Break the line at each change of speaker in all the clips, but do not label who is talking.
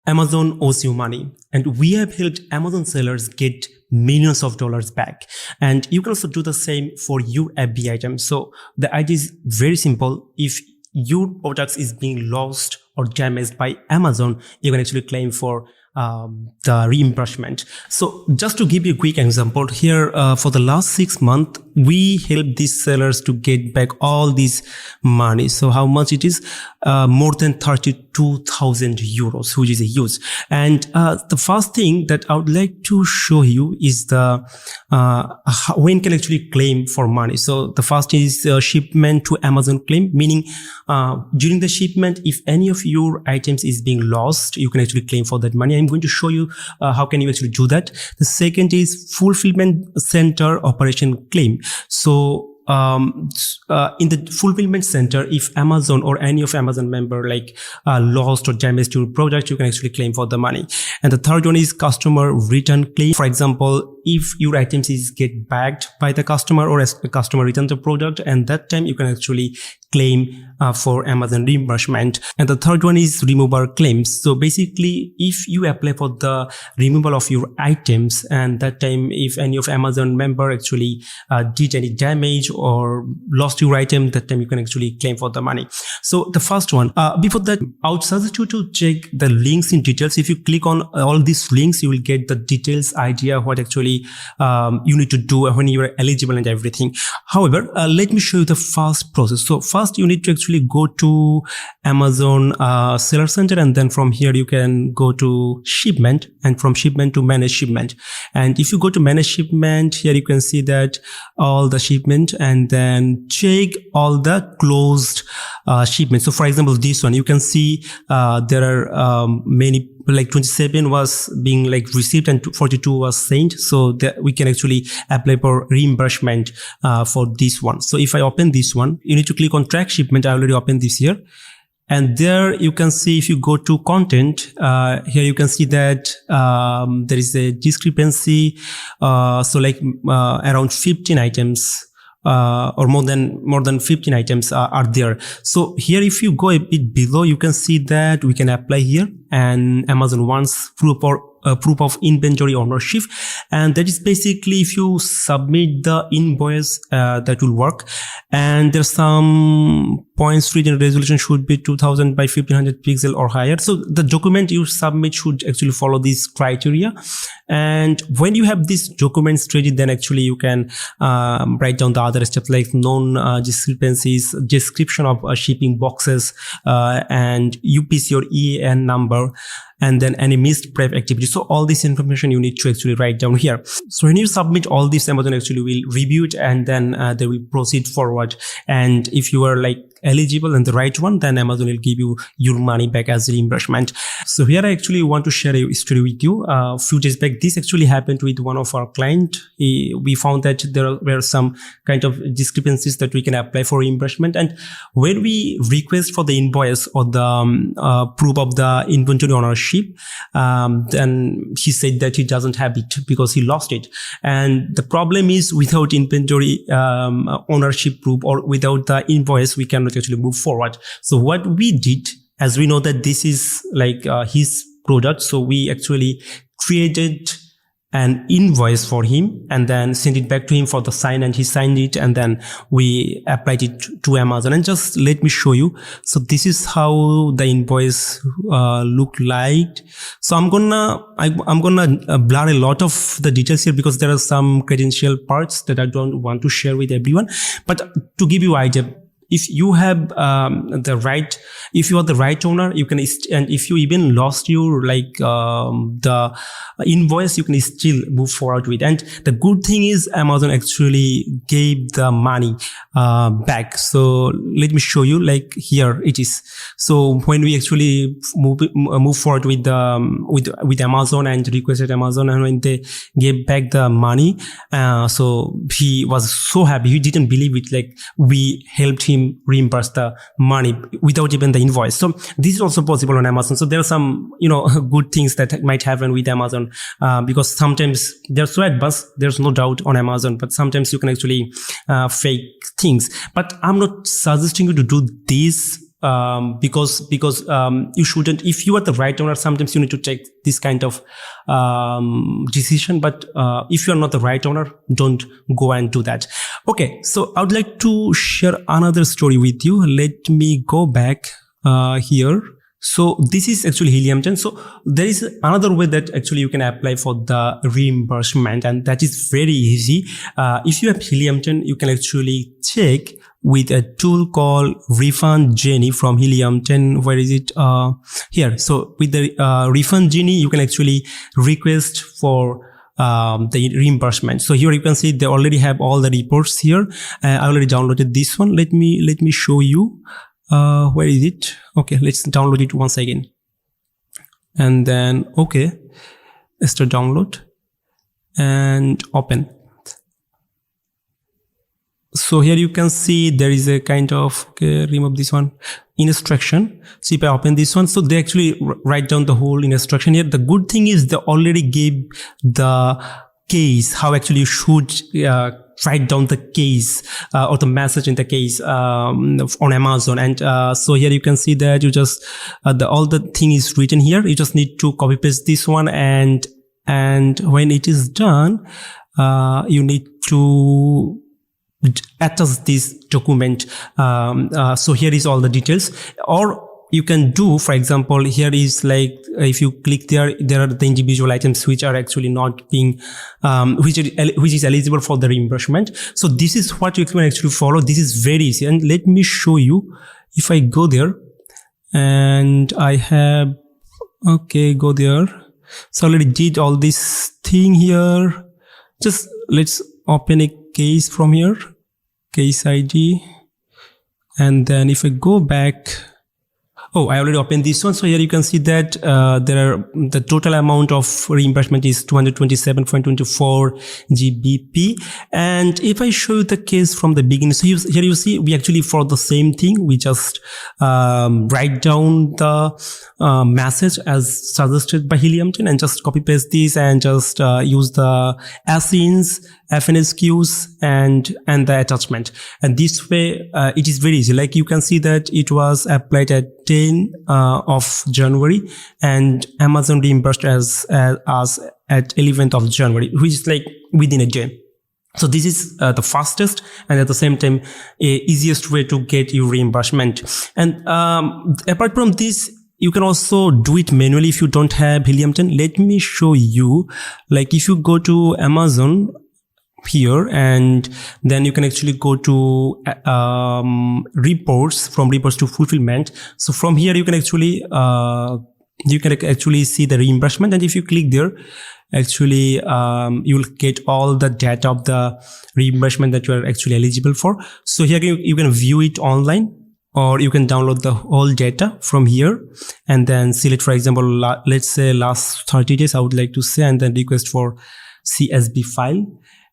Amazon owes you money, and we have helped Amazon sellers get millions of dollars back. And you can also do the same for your FBA items. So the idea is very simple. If your products is being lost or damaged by Amazon, you can actually claim for the reimbursement. So just to give you a quick example here, for the last 6 months, we helped these sellers to get back all this money. So how much it is? More than 32,000 euros, which is a huge. And the first thing that I would like to show you is the when can actually claim for money. So the first is shipment to Amazon claim, meaning during the shipment, if any of your items is being lost, you can actually claim for that money. I'm going to show you how can you actually do that. The second is fulfillment center operation claim. So in the fulfillment center, if Amazon or any of Amazon member lost or damaged your product, you can actually claim for the money. And the third one is customer return claim. For example, if your items is get bagged by the customer or as the customer returns the product, and that time you can actually claim for Amazon reimbursement. And the third one is removal claims. So basically, if you apply for the removal of your items, and that time if any of Amazon member actually did any damage or lost your item, that time you can actually claim for the money. So the first one, before that, I would suggest you to check the links in details. If you click on all these links, you will get the details idea what actually you need to do when you are eligible and everything. However, let me show you the fast process. So first you need to actually go to Amazon Seller Center, and then from here you can go to shipment, and from shipment to manage shipment. And if you go to manage shipment, here you can see that all the shipment, and then check all the closed shipments. So for example, this one, you can see there are many, like 27 was being received and 42 was sent. So that we can actually apply for reimbursement for this one. So if I open this one, you need to click on track shipment. I already opened this here. And there you can see, if you go to content, here you can see that there is a discrepancy. So around 15 items or more than 15 items are there. So here, if you go a bit below, you can see that we can apply here, and Amazon wants proof of inventory ownership. And that is basically, if you submit the invoice, that will work. And there's some points written resolution should be 2000 by 1500 pixel or higher. So the document you submit should actually follow these criteria. And when you have these documents ready, then actually you can write down the other steps like known discrepancies, description of shipping boxes, and UPC or EAN number, and then any missed prep activity. So all this information you need to actually write down here. So when you submit all this, Amazon actually will review it, and then they will proceed forward. And if you are eligible and the right one, then Amazon will give you your money back as reimbursement. So here I actually want to share a story with you. A few days back, this actually happened with one of our clients. We found that there were some kind of discrepancies that we can apply for reimbursement. And when we request for the invoice or the proof of the inventory ownership, then he said that he doesn't have it because he lost it. And the problem is, without inventory ownership proof or without the invoice, we cannot actually move forward. So what we did, as we know that this is his product, so we actually created an invoice for him and then sent it back to him for the sign, and he signed it, and then we applied it to Amazon. And just let me show you. So this is how the invoice looked like. So I'm gonna blur a lot of the details here because there are some credential parts that I don't want to share with everyone. But to give you idea, if you have if you are the right owner, you can, and if you even lost your the invoice, you can still move forward with. And the good thing is Amazon actually gave the money back. So let me show you. Here it is. So when we actually move forward with Amazon and requested Amazon, and when they gave back the money, so he was so happy. He didn't believe it. We helped him reimburse the money without even the invoice. So this is also possible on Amazon. So there are some, good things that might happen with Amazon, because sometimes they're so advanced, there's no doubt on Amazon, but sometimes you can actually fake things. But I'm not suggesting you to do this because you shouldn't, if you are the right owner, sometimes you need to take this kind of decision, but if you are not the right owner, don't go and do that. Okay, so I would like to share another story with you. Let me go back here. So this is actually Helium 10. So there is another way that actually you can apply for the reimbursement, and that is very easy. If you have Helium 10, you can actually check with a tool called Refund Genie from Helium 10. Where is it? Here. So with the Refund Genie, you can actually request for the reimbursement. So here you can see they already have all the reports here. I already downloaded this one. Let me show you. Where is it? Okay, let's download it once again. And then, okay, let's start download and open. So here you can see there is a kind of, okay, remove this one, instruction. So if I open this one, so they actually write down the whole instruction here. The good thing is they already gave the case, how actually you should write down the case or the message in the case on Amazon. And so here you can see that you just all the thing is written here. You just need to copy paste this one, and when it is done, you need to attach this document. So here is all the details. Or you can do, for example, here is like, if you click there are the individual items which are actually not being, which is eligible for the reimbursement. So this is what you can actually follow. This is very easy. And let me show you. If I go there and I have, okay, go there. So I already did all this thing here. Just let's open a case from here, case ID. And then if I go back, oh, I already opened this one. So here you can see that the total amount of reimbursement is 227.24 GBP. And if I show you the case from the beginning, so here you see we actually follow the same thing. We just write down the message as suggested by Helium 10 and just copy paste this and just use the asins, FNSQs and the attachment. And this way it is very easy. Like you can see that it was applied at 10 of January and Amazon reimbursed as at 11th of January, which is like within a day. So this is the fastest and at the same time easiest way to get your reimbursement. And apart from this, you can also do it manually if you don't have Helium 10. Let me show you. Like if you go to Amazon here, and then you can actually go to reports, from reports to fulfillment. So from here you can actually see the reimbursement, and if you click there, actually you will get all the data of the reimbursement that you are actually eligible for. So here you can view it online, or you can download the whole data from here and then select, for example, let's say last 30 days I would like to say, and then request for CSV file.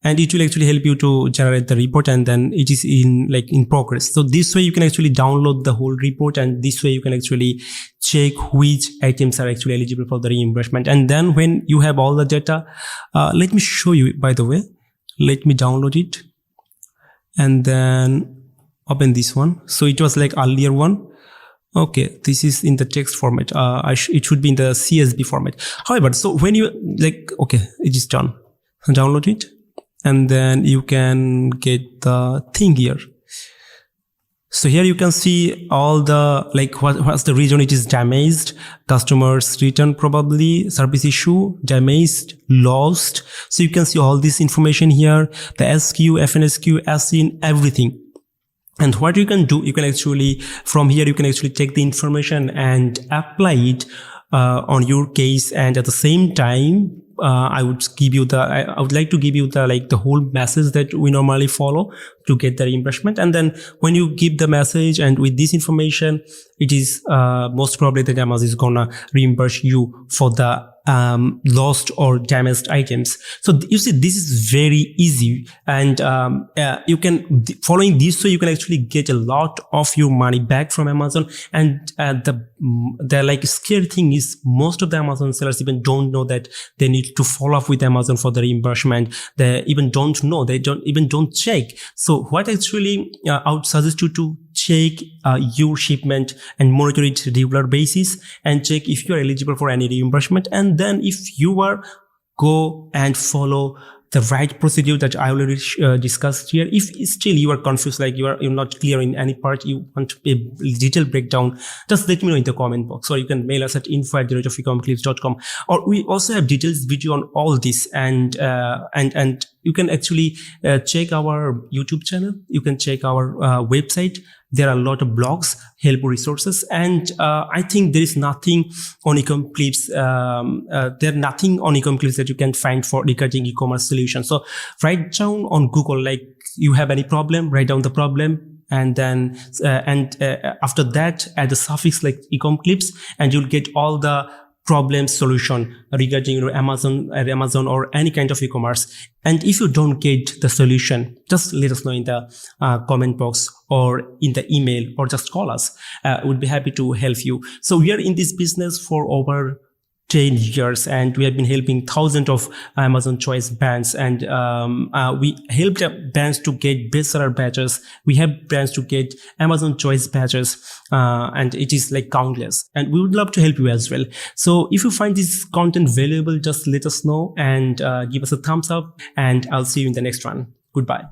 And it will actually help you to generate the report, and then it is in progress. So this way you can actually download the whole report, and this way you can actually check which items are actually eligible for the reimbursement. And then when you have all the data, let me show you, by the way, let me download it and then open this one. So it was like earlier one. Okay, this is in the text format. It should be in the CSV format. However, so when you okay, it is done. Download it. And then you can get the thing here. So here you can see all the, what's the reason it is damaged, customers return probably, service issue, damaged, lost. So you can see all this information here, the SQ, FNSQ, ASIN, everything. And what you can do, you can actually, from here, you can actually take the information and apply it on your case. And at the same time, I would like to give you the whole message that we normally follow to get the reimbursement. And then when you give the message and with this information, it is most probably that Amazon is gonna reimburse you for the lost or damaged items. So you see, this is very easy, and you can, following this, so you can actually get a lot of your money back from Amazon. And the scary thing is, most of the Amazon sellers even don't know that they need to follow up with Amazon for the reimbursement. They even don't know, don't check. So what actually I would suggest you to check your shipment and monitor it regular basis, and check if you are eligible for any reimbursement. And then if you are, go and follow the right procedure that I already discussed here. If still you are confused, like you're not clear in any part, you want a detailed breakdown, just let me know in the comment box, or you can mail us at info@ecomclips.com. Or we also have details video on all this, and you can actually check our YouTube channel. You can check our website. There are a lot of blogs, helpful resources, and I think there is nothing on Ecomclips. There's nothing on Ecomclips that you can find for regarding e-commerce solution. So write down on Google, like you have any problem, write down the problem, and then after that add the suffix like Ecomclips, and you'll get all the problem solution regarding Amazon or any kind of e-commerce. And if you don't get the solution, just let us know in the comment box or in the email, or just call us. We'll be happy to help you. So we are in this business for over 10 years, and we have been helping thousands of Amazon Choice brands, and we helped brands to get bestseller badges. We have brands to get Amazon Choice badges, and it is like countless, and we would love to help you as well. So if you find this content valuable, just let us know and give us a thumbs up, and I'll see you in the next one. Goodbye.